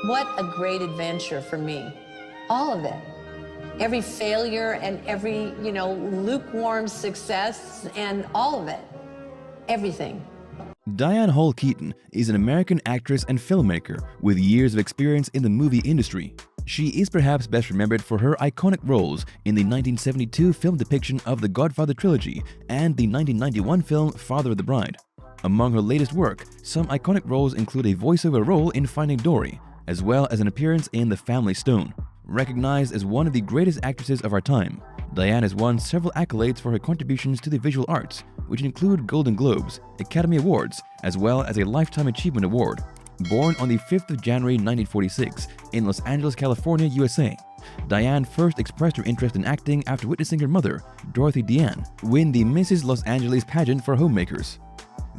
What a great adventure for me. All of it. Every failure and every, lukewarm success and all of it. Everything. Diane Hall Keaton is an American actress and filmmaker with years of experience in the movie industry. She is perhaps best remembered for her iconic roles in the 1972 film depiction of the Godfather Trilogy and the 1991 film Father of the Bride. Among her latest work, some iconic roles include a voiceover role in Finding Dory, as well as an appearance in The Family Stone. Recognized as one of the greatest actresses of our time, Diane has won several accolades for her contributions to the visual arts, which include Golden Globes, Academy Awards, as well as a Lifetime Achievement Award. Born on the 5th of January 1946 in Los Angeles, California, USA, Diane first expressed her interest in acting after witnessing her mother, Dorothy Diane, win the Mrs. Los Angeles pageant for homemakers.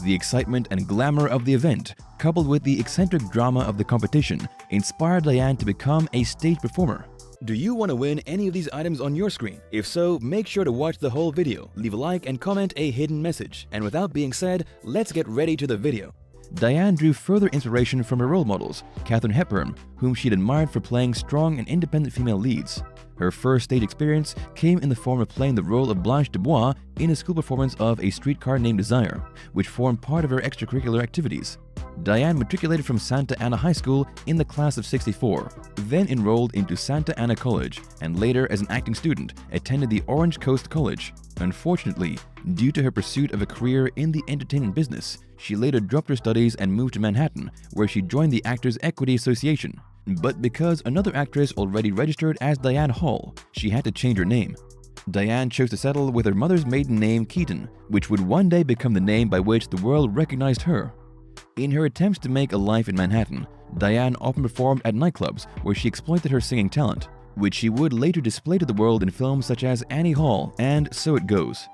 The excitement and glamour of the event, coupled with the eccentric drama of the competition, inspired Diane to become a stage performer. Do you want to win any of these items on your screen? If so, make sure to watch the whole video, leave a like and comment a hidden message. And without being said, let's get ready to the video. Diane drew further inspiration from her role models, Katharine Hepburn, whom she'd admired for playing strong and independent female leads. Her first stage experience came in the form of playing the role of Blanche Dubois in a school performance of A Streetcar Named Desire, which formed part of her extracurricular activities. Diane matriculated from Santa Ana High School in the class of '64, then enrolled into Santa Ana College, and later as an acting student attended the Orange Coast College. Unfortunately, due to her pursuit of a career in the entertainment business, she later dropped her studies and moved to Manhattan, where she joined the Actors Equity Association. But because another actress already registered as Diane Hall, she had to change her name. Diane chose to settle with her mother's maiden name, Keaton, which would one day become the name by which the world recognized her. In her attempts to make a life in Manhattan, Diane often performed at nightclubs where she exploited her singing talent, which she would later display to the world in films such as Annie Hall and So It Goes.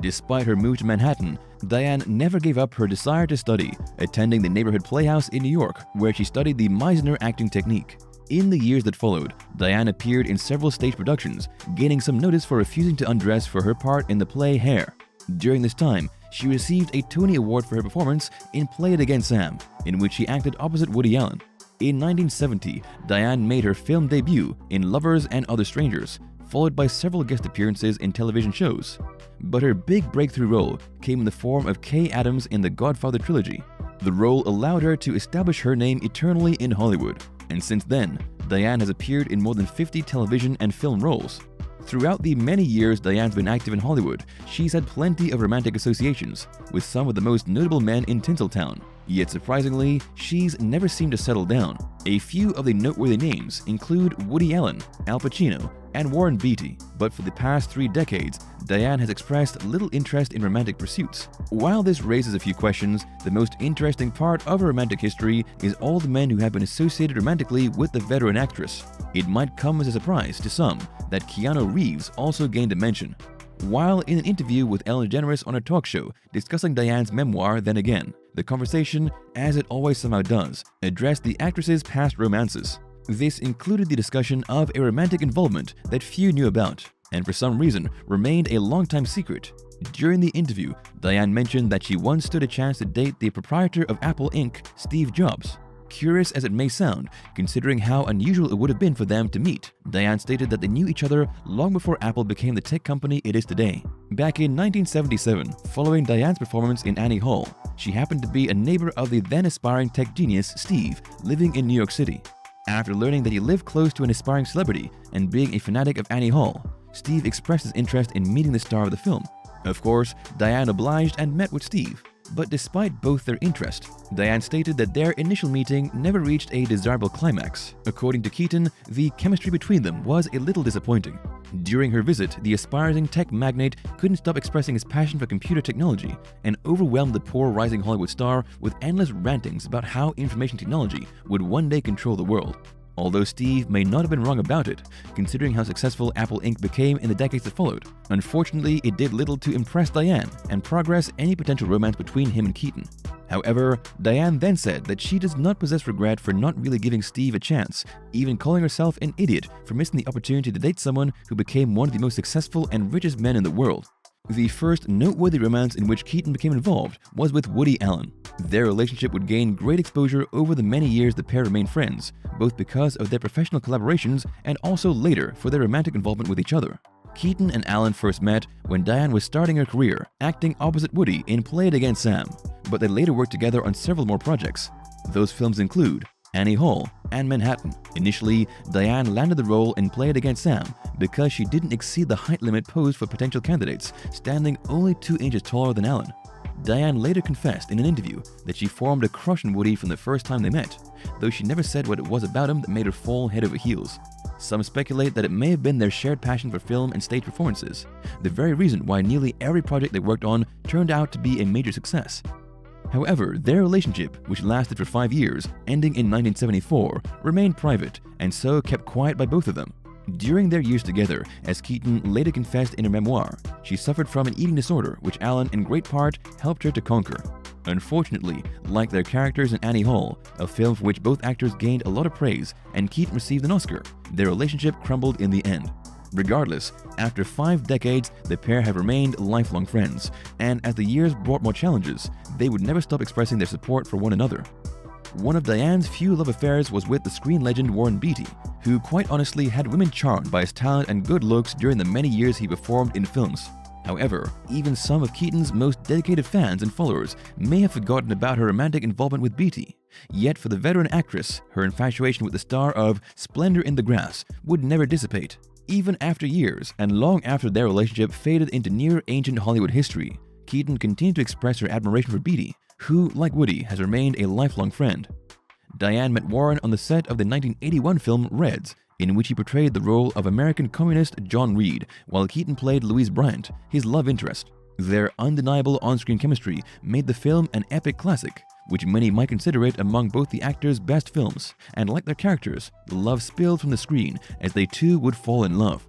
Despite her move to Manhattan, Diane never gave up her desire to study, attending the neighborhood playhouse in New York, where she studied the Meisner acting technique. In the years that followed, Diane appeared in several stage productions, gaining some notice for refusing to undress for her part in the play Hair. During this time, she received a Tony Award for her performance in Play It Again, Sam, in which she acted opposite Woody Allen. In 1970, Diane made her film debut in Lovers and Other Strangers, followed by several guest appearances in television shows. But her big breakthrough role came in the form of Kay Adams in the Godfather Trilogy. The role allowed her to establish her name eternally in Hollywood, and since then, Diane has appeared in more than 50 television and film roles. Throughout the many years Diane's been active in Hollywood, she's had plenty of romantic associations with some of the most notable men in Tinseltown. Yet surprisingly, she's never seemed to settle down. A few of the noteworthy names include Woody Allen, Al Pacino, and Warren Beatty, but for the past 3 decades, Diane has expressed little interest in romantic pursuits. While this raises a few questions, the most interesting part of her romantic history is all the men who have been associated romantically with the veteran actress. It might come as a surprise to some that Keanu Reeves also gained a mention. While in an interview with Ellen DeGeneres on her talk show discussing Diane's memoir Then Again, the conversation, as it always somehow does, addressed the actress's past romances. This included the discussion of a romantic involvement that few knew about, and for some reason remained a long-time secret. During the interview, Diane mentioned that she once stood a chance to date the proprietor of Apple Inc., Steve Jobs. Curious as it may sound, considering how unusual it would have been for them to meet, Diane stated that they knew each other long before Apple became the tech company it is today. Back in 1977, following Diane's performance in Annie Hall, she happened to be a neighbor of the then aspiring tech genius Steve, living in New York City. After learning that he lived close to an aspiring celebrity and being a fanatic of Annie Hall, Steve expressed his interest in meeting the star of the film. Of course, Diane obliged and met with Steve. But despite both their interest, Diane stated that their initial meeting never reached a desirable climax. According to Keaton, the chemistry between them was a little disappointing. During her visit, the aspiring tech magnate couldn't stop expressing his passion for computer technology and overwhelmed the poor rising Hollywood star with endless rantings about how information technology would one day control the world. Although Steve may not have been wrong about it, considering how successful Apple Inc. became in the decades that followed. Unfortunately, it did little to impress Diane and progress any potential romance between him and Keaton. However, Diane then said that she does not possess regret for not really giving Steve a chance, even calling herself an idiot for missing the opportunity to date someone who became one of the most successful and richest men in the world. The first noteworthy romance in which Keaton became involved was with Woody Allen. Their relationship would gain great exposure over the many years the pair remained friends, both because of their professional collaborations and also later for their romantic involvement with each other. Keaton and Allen first met when Diane was starting her career, acting opposite Woody in Play It Again Sam, but they later worked together on several more projects. Those films include Annie Hall and Manhattan. Initially, Diane landed the role in Play It Again Sam because she didn't exceed the height limit posed for potential candidates, standing only 2 inches taller than Allen. Diane later confessed in an interview that she formed a crush on Woody from the first time they met, though she never said what it was about him that made her fall head over heels. Some speculate that it may have been their shared passion for film and stage performances, the very reason why nearly every project they worked on turned out to be a major success. However, their relationship, which lasted for 5 years, ending in 1974, remained private and so kept quiet by both of them. During their years together, as Keaton later confessed in her memoir, she suffered from an eating disorder which Allen in great part helped her to conquer. Unfortunately, like their characters in Annie Hall, a film for which both actors gained a lot of praise and Keaton received an Oscar, their relationship crumbled in the end. Regardless, after 5 decades, the pair have remained lifelong friends, and as the years brought more challenges, they would never stop expressing their support for one another. One of Diane's few love affairs was with the screen legend Warren Beatty, who quite honestly had women charmed by his talent and good looks during the many years he performed in films. However, even some of Keaton's most dedicated fans and followers may have forgotten about her romantic involvement with Beatty. Yet for the veteran actress, her infatuation with the star of Splendor in the Grass would never dissipate. Even after years, and long after their relationship faded into near-ancient Hollywood history, Keaton continued to express her admiration for Beatty, who, like Woody, has remained a lifelong friend. Diane met Warren on the set of the 1981 film Reds, in which he portrayed the role of American communist John Reed, while Keaton played Louise Bryant, his love interest. Their undeniable on-screen chemistry made the film an epic classic, which many might consider it among both the actors' best films, and like their characters, the love spilled from the screen as they too would fall in love.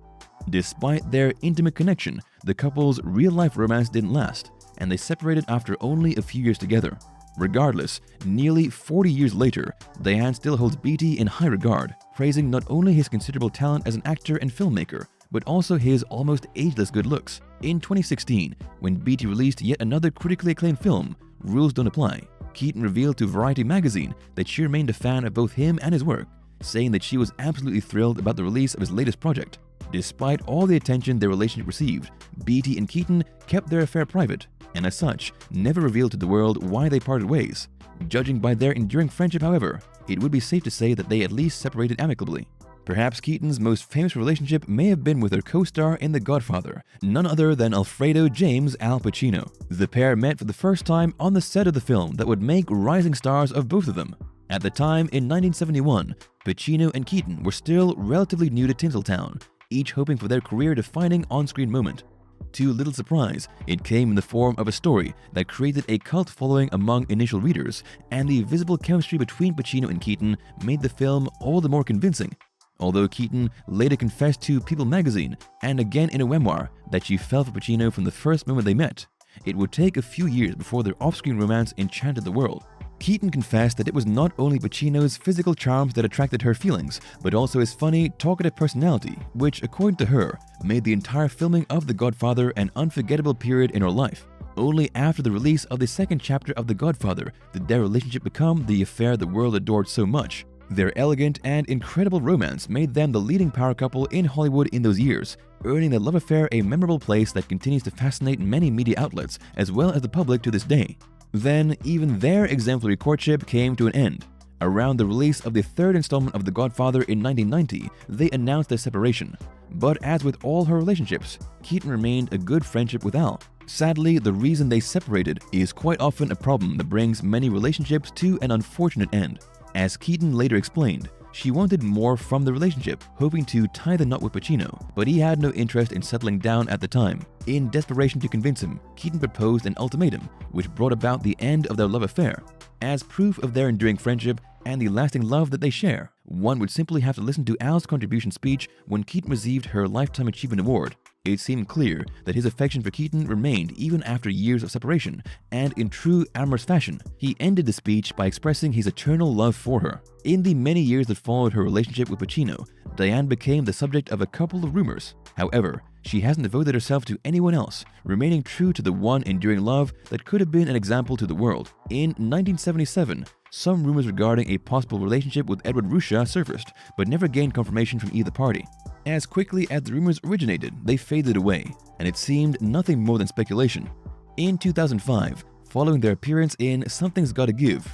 Despite their intimate connection, the couple's real-life romance didn't last, and they separated after only a few years together. Regardless, nearly 40 years later, Diane still holds Beatty in high regard, praising not only his considerable talent as an actor and filmmaker, but also his almost ageless good looks. In 2016, when Beatty released yet another critically acclaimed film, Rules Don't Apply, Keaton revealed to Variety magazine that she remained a fan of both him and his work, saying that she was absolutely thrilled about the release of his latest project. Despite all the attention their relationship received, Beatty and Keaton kept their affair private, and as such, never revealed to the world why they parted ways. Judging by their enduring friendship, however, it would be safe to say that they at least separated amicably. Perhaps Keaton's most famous relationship may have been with her co-star in The Godfather, none other than Alfredo James Al Pacino. The pair met for the first time on the set of the film that would make rising stars of both of them. At the time, in 1971, Pacino and Keaton were still relatively new to Tinseltown, each hoping for their career-defining on-screen moment. To little surprise, it came in the form of a story that created a cult following among initial readers, and the visible chemistry between Pacino and Keaton made the film all the more convincing. Although Keaton later confessed to People magazine, and again in a memoir, that she fell for Pacino from the first moment they met, it would take a few years before their off-screen romance enchanted the world. Keaton confessed that it was not only Pacino's physical charms that attracted her feelings, but also his funny, talkative personality, which, according to her, made the entire filming of The Godfather an unforgettable period in her life. Only after the release of the second chapter of The Godfather did their relationship become the affair the world adored so much. Their elegant and incredible romance made them the leading power couple in Hollywood in those years, earning their love affair a memorable place that continues to fascinate many media outlets as well as the public to this day. Then, even their exemplary courtship came to an end. Around the release of the third installment of The Godfather in 1990, they announced their separation. But as with all her relationships, Keaton remained a good friendship with Al. Sadly, the reason they separated is quite often a problem that brings many relationships to an unfortunate end. As Keaton later explained, she wanted more from the relationship, hoping to tie the knot with Pacino, but he had no interest in settling down at the time. In desperation to convince him, Keaton proposed an ultimatum, which brought about the end of their love affair. As proof of their enduring friendship and the lasting love that they share, one would simply have to listen to Al's contribution speech when Keaton received her Lifetime Achievement Award. It seemed clear that his affection for Keaton remained even after years of separation, and in true amorous fashion, he ended the speech by expressing his eternal love for her. In the many years that followed her relationship with Pacino, Diane became the subject of a couple of rumors. However, she hasn't devoted herself to anyone else, remaining true to the one enduring love that could have been an example to the world. In 1977, some rumors regarding a possible relationship with Edward Ruscha surfaced, but never gained confirmation from either party. As quickly as the rumors originated, they faded away, and it seemed nothing more than speculation. In 2005, following their appearance in Something's Gotta Give,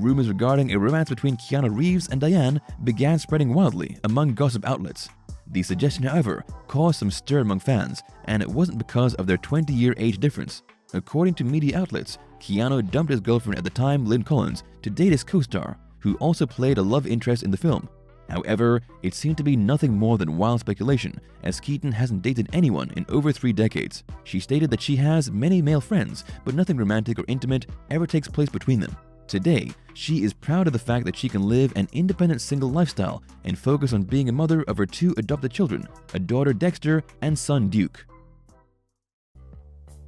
rumors regarding a romance between Keanu Reeves and Diane began spreading wildly among gossip outlets. The suggestion, however, caused some stir among fans, and it wasn't because of their 20-year age difference. According to media outlets, Keanu dumped his girlfriend at the time, Lynn Collins, to date his co-star, who also played a love interest in the film. However, it seemed to be nothing more than wild speculation, as Keaton hasn't dated anyone in over 3 decades. She stated that she has many male friends, but nothing romantic or intimate ever takes place between them. Today, she is proud of the fact that she can live an independent single lifestyle and focus on being a mother of her 2 adopted children, a daughter Dexter and son Duke.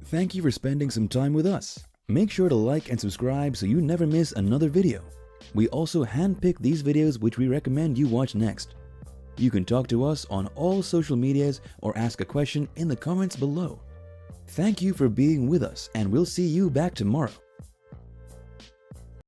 Thank you for spending some time with us. Make sure to like and subscribe so you never miss another video. We also handpick these videos which we recommend you watch next. You can talk to us on all social medias or ask a question in the comments below. Thank you for being with us, and we'll see you back tomorrow.